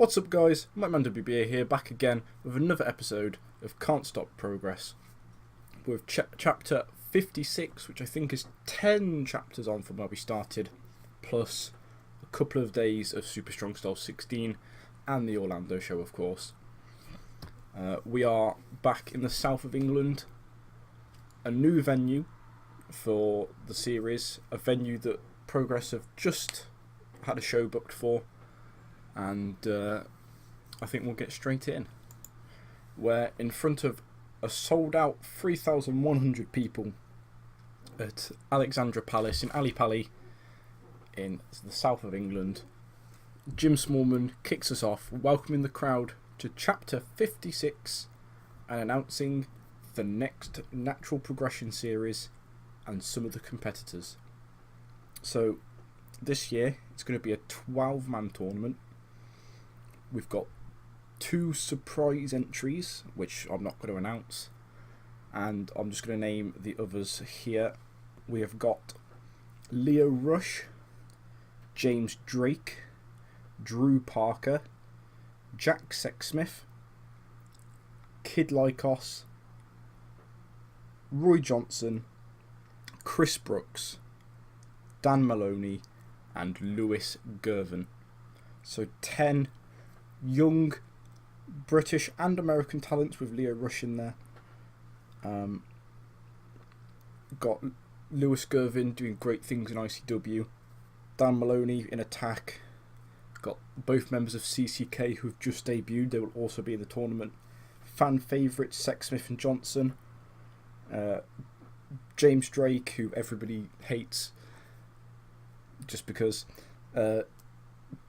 What's up guys, my man WBA here, back again with another episode of Can't Stop Progress with chapter 56, which I think is 10 chapters on from where we started, plus a couple of days of Super Strong Style 16 and the Orlando show, of course. We are back in the south of England, a new venue for the series, a venue that Progress have just had a show booked for, and I think we'll get straight in. We're in front of a sold out 3,100 people at Alexandra Palace in Ali Pali in the south of England. Jim Smallman kicks us off, welcoming the crowd to chapter 56 and announcing the next natural progression series and some of the competitors. So this year it's going to be a 12-man tournament. We've got 2 surprise entries, which I'm not going to announce, and I'm just going to name the others here. We have got Leo Rush, James Drake, Drew Parker, Jack Sexsmith, Kid Lykos, Roy Johnson, Chris Brooks, Dan Maloney, and Lewis Gervin. So 10 young British and American talents with Leo Rush in there. Got Lewis Gervin doing great things in ICW. Dan Maloney in attack. Got both members of CCK who have just debuted. They will also be in the tournament. Fan favourites Sexsmith and Johnson. James Drake, who everybody hates just because.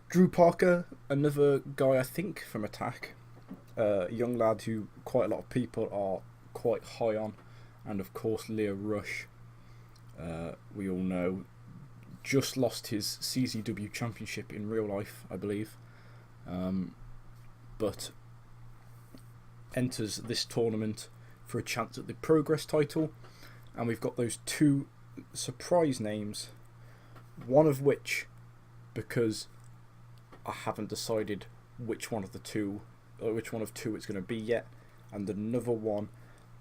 Drew Parker, another guy I think from Attack, a young lad who quite a lot of people are quite high on, and of course Leo Rush, we all know, just lost his CZW championship in real life, I believe, but enters this tournament for a chance at the Progress title, and we've got those 2 surprise names, one of which, because I haven't decided which one of 2 it's going to be yet, and another one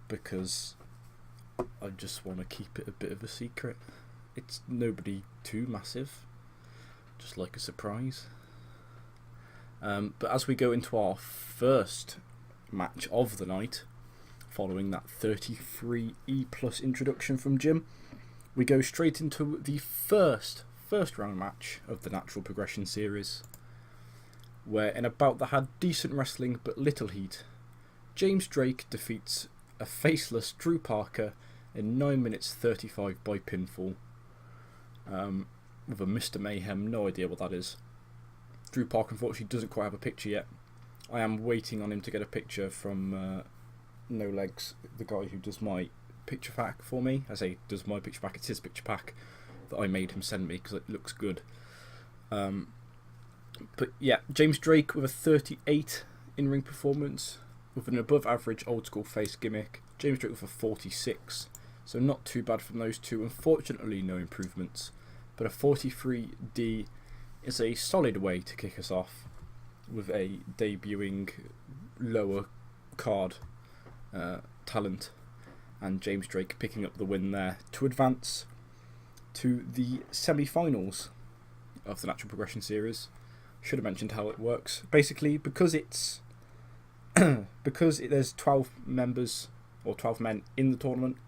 because I just want to keep it a bit of a secret. It's nobody too massive, just like a surprise. But as we go into our first match of the night, following that 33E+ introduction from Jim, we go straight into the first round match of the Natural Progression series, where in a bout that had decent wrestling but little heat, James Drake defeats a faceless Drew Parker in 9 minutes 35 by pinfall, with a Mr. Mayhem, no idea what that is. Drew Parker unfortunately doesn't quite have a picture yet. I am waiting on him to get a picture from No Legs, the guy who does my picture pack for me. I say does my picture pack, it's his picture pack that I made him send me because it looks good. But yeah, James Drake with a 38 in-ring performance with an above average old school face gimmick. James Drake with a 46, so not too bad from those 2. Unfortunately no improvements, but a 43D is a solid way to kick us off with a debuting lower card talent, and James Drake picking up the win there to advance to the semi-finals of the Natural Progression series. Should have mentioned how it works. Basically, because it's there's 12 members or 12 men in the tournament,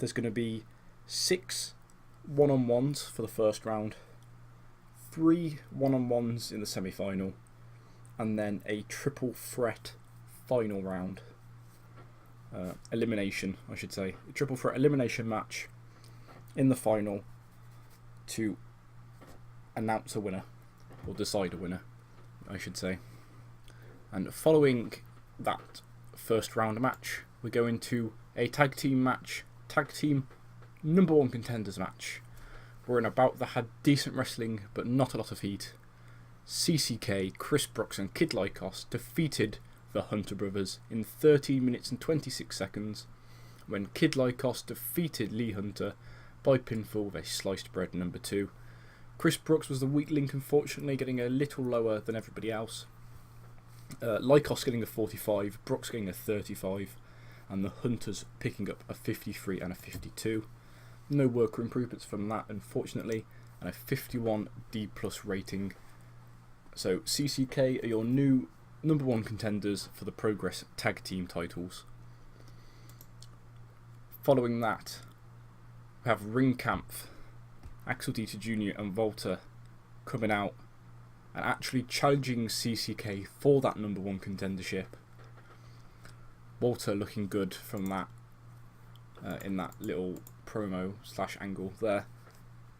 there's going to be 6 one-on-ones for the first round, 3 one-on-ones in the semi-final, and then a triple threat final round. Elimination, I should say. A triple threat elimination match in the final to announce a winner, or decide a winner, I should say. And following that first round match, we go into a tag team match, tag team number 1 contenders match. We're in a bout that had decent wrestling but not a lot of heat. CCK, Chris Brooks and Kid Lykos defeated the Hunter Brothers in 13 minutes and 26 seconds, when Kid Lykos defeated Lee Hunter by pinfall with a sliced bread number 2. Chris Brooks was the weak link, unfortunately, getting a little lower than everybody else. Lycos getting a 45, Brock's getting a 35, and the Hunters picking up a 53 and a 52. No worker improvements from that, unfortunately, and a 51 D+ rating. So CCK are your new number 1 contenders for the Progress Tag Team titles. Following that, we have Ringkampf, Axel Dieter Jr. and Volta coming out and actually challenging CCK for that number 1 contendership. Walter looking good from that in that little promo / angle there.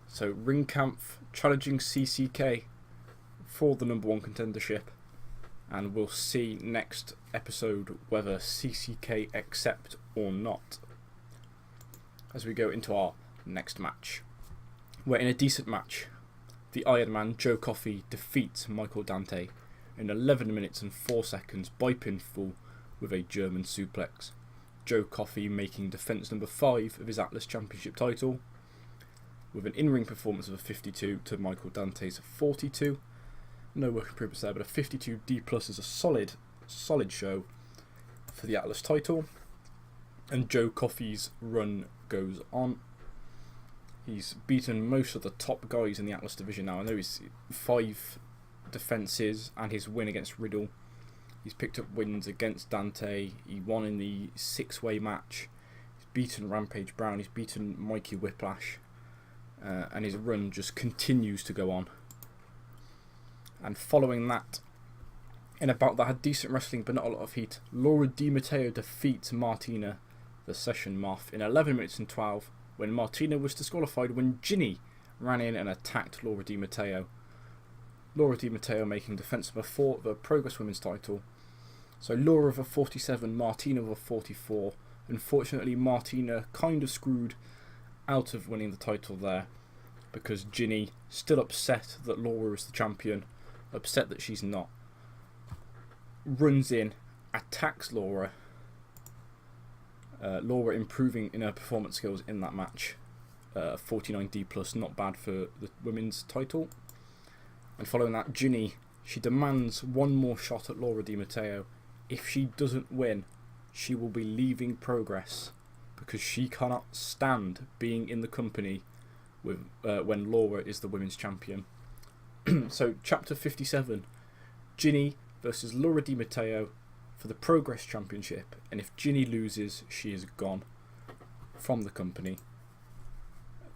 So Ringkampf challenging CCK for the number 1 contendership, and we'll see next episode whether CCK accept or not. As we go into our next match, we're in a decent match. The Iron Man Joe Coffey defeats Michael Dante in 11 minutes and 4 seconds by pinfall with a German suplex. Joe Coffey making defence number 5 of his Atlas Championship title with an in-ring performance of a 52 to Michael Dante's 42. No work improvements there, but a 52 D+ is a solid show for the Atlas title. And Joe Coffey's run goes on. He's beaten most of the top guys in the Atlas division now. I know he's 5 defences and his win against Riddle. He's picked up wins against Dante. He won in the 6-way match. He's beaten Rampage Brown. He's beaten Mikey Whiplash. And his run just continues to go on. And following that, in a bout that had decent wrestling but not a lot of heat, Laura Di Matteo defeats Martina, the Session Moth, in 11 minutes and 12, when Martina was disqualified when Ginny ran in and attacked Laura Di Matteo. Laura Di Matteo making defence number 4 of the Progress Women's title. So Laura with a 47, Martina with a 44. Unfortunately, Martina kind of screwed out of winning the title there, because Ginny, still upset that Laura is the champion, upset that she's not, runs in, attacks Laura. Laura improving in her performance skills in that match. 49 D+, not bad for the women's title. And following that, Ginny, she demands one more shot at Laura Di Matteo. If she doesn't win, she will be leaving Progress, because she cannot stand being in the company with when Laura is the women's champion. So chapter 57, Ginny versus Laura Di Matteo for the Progress Championship, and if Ginny loses, she is gone from the company.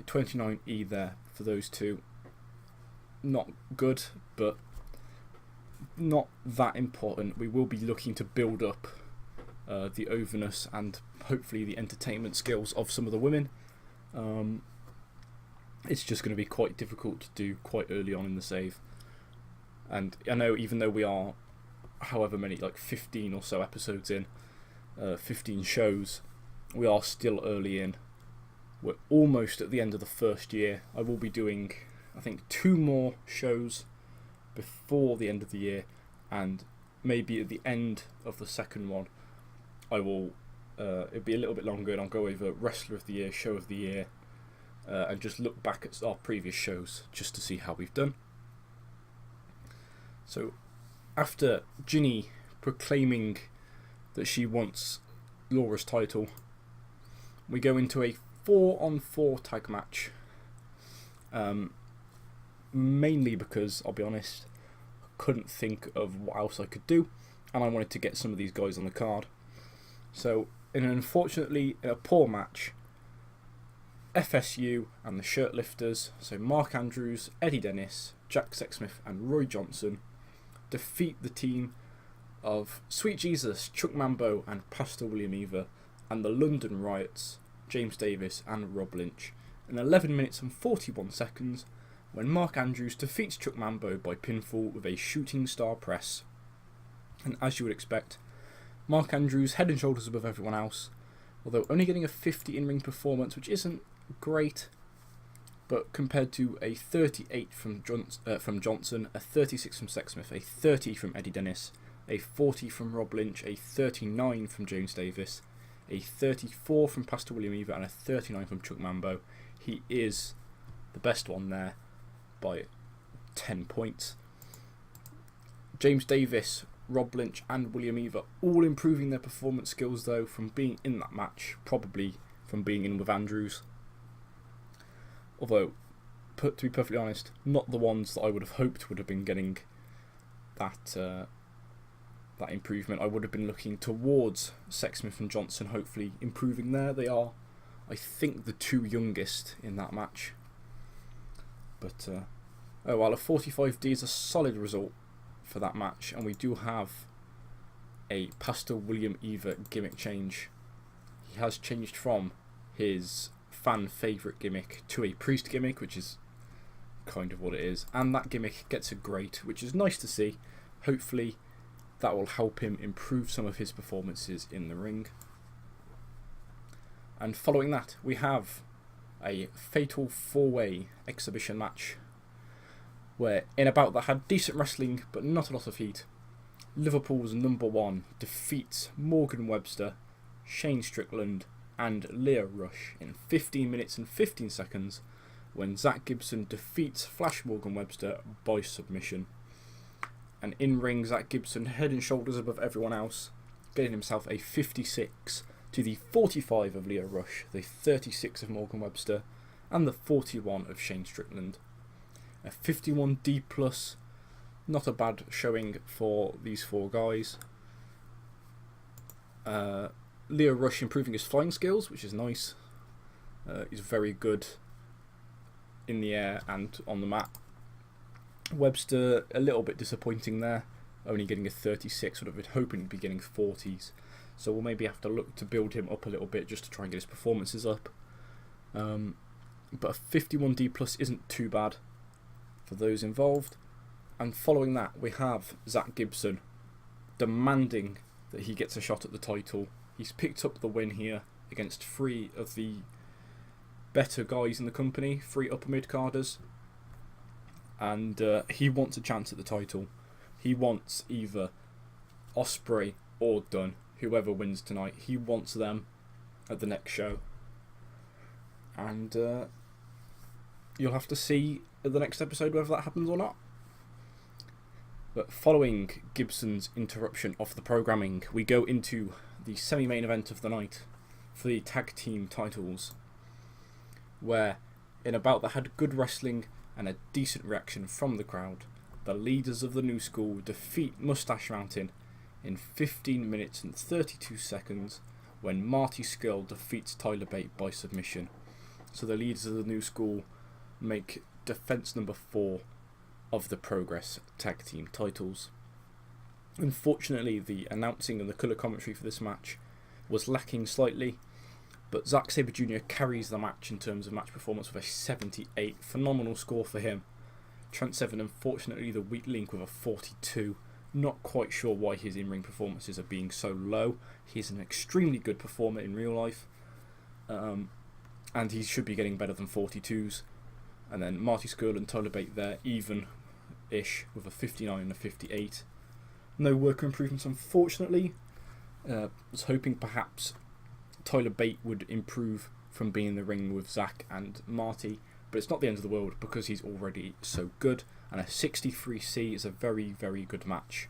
29E there for those two. Not good, but not that important. We will be looking to build up the overness and hopefully the entertainment skills of some of the women. It's just going to be quite difficult to do quite early on in the save. And I know, even though we are however many, like 15 or so episodes in, 15 shows, we are still early in. We're almost at the end of the first year. I will be doing, I think, 2 more shows before the end of the year, and maybe at the end of the second one I will it'll be a little bit longer, and I'll go over Wrestler of the Year, Show of the Year, and just look back at our previous shows just to see how we've done. So after Ginny proclaiming that she wants Laura's title, we go into a 4-on-4 tag match. Mainly because, I'll be honest, I couldn't think of what else I could do, and I wanted to get some of these guys on the card. So, unfortunately, in a poor match, FSU and the Shirtlifters, so Mark Andrews, Eddie Dennis, Jack Sexsmith and Roy Johnson, defeat the team of Sweet Jesus, Chuck Mambo and Pastor William Eva, and the London Riots, James Davis and Rob Lynch, in 11 minutes and 41 seconds, when Mark Andrews defeats Chuck Mambo by pinfall with a shooting star press. And as you would expect, Mark Andrews head and shoulders above everyone else, although only getting a 50 in-ring performance, which isn't great, but compared to a 38 from Johnson, a 36 from Sexsmith, a 30 from Eddie Dennis, a 40 from Rob Lynch, a 39 from James Davis, a 34 from Pastor William Eva, and a 39 from Chuck Mambo, he is the best one there by 10 points. James Davis Rob Lynch and William Eva all improving their performance skills though from being in that match, probably from being in with Andrews. Although, to be perfectly honest, not the ones that I would have hoped would have been getting that improvement. I would have been looking towards Sexsmith and Johnson, hopefully improving there. They are, I think, the two youngest in that match. But, a 45D is a solid result for that match, and we do have a Pastor William Eva gimmick change. He has changed from his fan favourite gimmick to a priest gimmick, which is kind of what it is, and that gimmick gets a great, which is nice to see. Hopefully that will help him improve some of his performances in the ring. And following that, we have a fatal 4-way exhibition match where In About that had decent wrestling but not a lot of heat. Liverpool's number one defeats Morgan Webster, Shane Strickland and Leo Rush in 15 minutes and 15 seconds when Zach Gibson defeats Flash Morgan Webster by submission. And in ring, Zach Gibson head and shoulders above everyone else, getting himself a 56 to the 45 of Leo Rush, the 36 of Morgan Webster and the 41 of Shane Strickland. A 51D+, not a bad showing for these four guys. Leo Rush improving his flying skills, which is nice. He's very good in the air and on the mat. Webster, a little bit disappointing there, only getting a 36, would have been hoping to be getting 40s. So we'll maybe have to look to build him up a little bit just to try and get his performances up. But a 51D+ isn't too bad for those involved. And following that, we have Zach Gibson demanding that he gets a shot at the title. He's picked up the win here against three of the better guys in the company, three upper mid-carders. And he wants a chance at the title. He wants either Ospreay or Dunn, whoever wins tonight. He wants them at the next show. And you'll have to see at the next episode whether that happens or not. But following Gibson's interruption of the programming, we go into the semi-main event of the night for the tag team titles, where In About that had good wrestling and a decent reaction from the crowd. The leaders of the New School defeat Mustache Mountain in 15 minutes and 32 seconds when Marty Skull defeats Tyler Bate by submission. So the leaders of the New School make defence number 4 of the Progress tag team titles. Unfortunately, the announcing and the colour commentary for this match was lacking slightly, but Zack Sabre Jr. carries the match in terms of match performance with a 78. Phenomenal score for him. Trent Seven, unfortunately, the weak link with a 42. Not quite sure why his in-ring performances are being so low. He's an extremely good performer in real life, and he should be getting better than 42s. And then Marty Skrull and Tyler Bate there, even-ish, with a 59 and a 58. No worker improvements, unfortunately. Was hoping perhaps Tyler Bate would improve from being in the ring with Zach and Marty, but it's not the end of the world because he's already so good. And a 63C is a very, very good match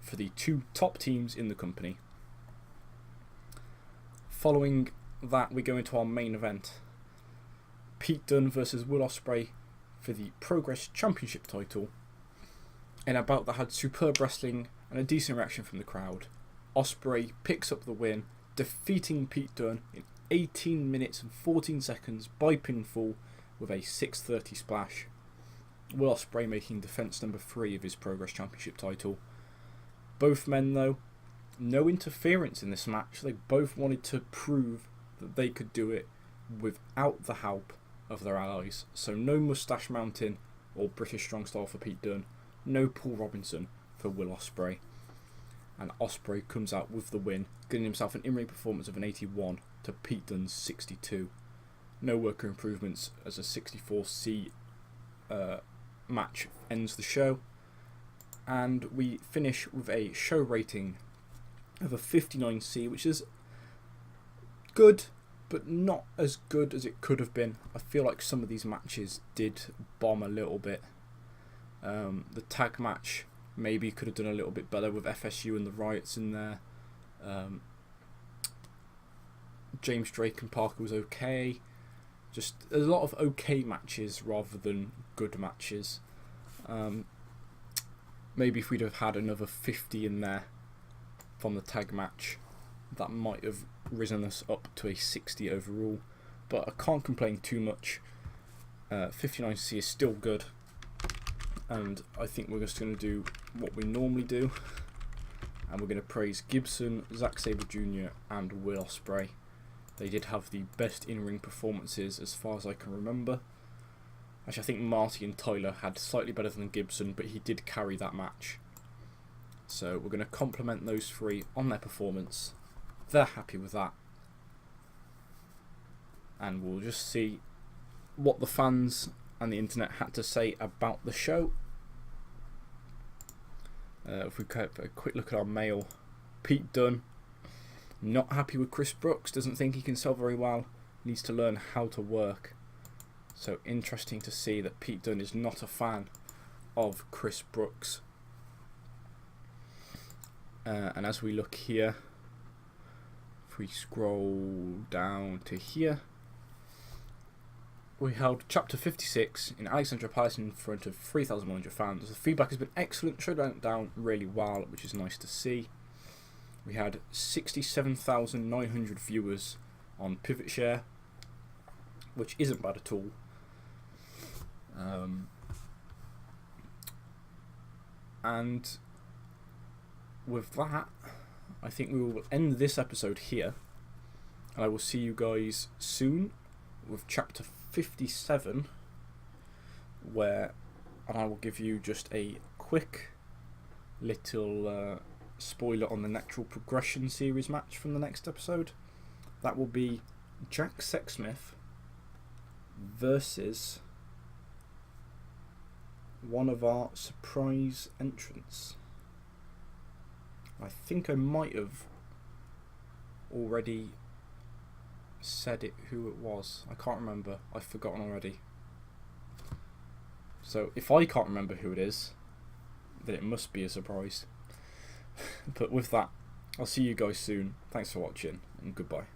for the two top teams in the company. Following that, we go into our main event. Pete Dunne versus Will Ospreay for the Progress Championship title. In About that had superb wrestling and a decent reaction from the crowd. Ospreay picks up the win, defeating Pete Dunne in 18 minutes and 14 seconds by pinfall with a 630 splash. Will Ospreay making defence number 3 of his Progress Championship title. Both men, though, no interference in this match. They both wanted to prove that they could do it without the help of their allies. So no Mustache Mountain or British Strong Style for Pete Dunne. No Paul Robinson for Will Ospreay. And Ospreay comes out with the win, getting himself an in-ring performance of an 81 to Pete Dunne's 62. No worker improvements as a 64C match ends the show. And we finish with a show rating of a 59C, which is good, but not as good as it could have been. I feel like some of these matches did bomb a little bit. The tag match maybe could have done a little bit better with FSU and the riots in there. James Drake and Parker was okay. Just a lot of okay matches rather than good matches. Maybe if we'd have had another 50 in there from the tag match, that might have risen us up to a 60 overall. But I can't complain too much. 59C is still good. And I think we're just going to do what we normally do. And we're going to praise Gibson, Zack Sabre Jr. and Will Ospreay. They did have the best in-ring performances as far as I can remember. Actually, I think Marty and Tyler had slightly better than Gibson, but he did carry that match. So we're going to compliment those three on their performance. They're happy with that. And we'll just see what the fans and the internet had to say about the show. If we have a quick look at our mail, Pete Dunne, not happy with Chris Brooks, doesn't think he can sell very well, needs to learn how to work. So interesting to see that Pete Dunne is not a fan of Chris Brooks. And as we look here, if we scroll down to here, we held Chapter 56 in Alexandra Palace in front of 3,100 fans. The feedback has been excellent, showed went down really well, which is nice to see. We had 67,900 viewers on Pivot Share, which isn't bad at all. And with that, I think we will end this episode here. And I will see you guys soon with Chapter 57, and I will give you just a quick little spoiler on the Natural Progression series match from the next episode. That will be Jack Sexsmith versus one of our surprise entrants. I think I might have already said who it was. I can't remember. I've forgotten already. So if I can't remember who it is, then it must be a surprise. But with that, I'll see you guys soon. Thanks for watching, and goodbye.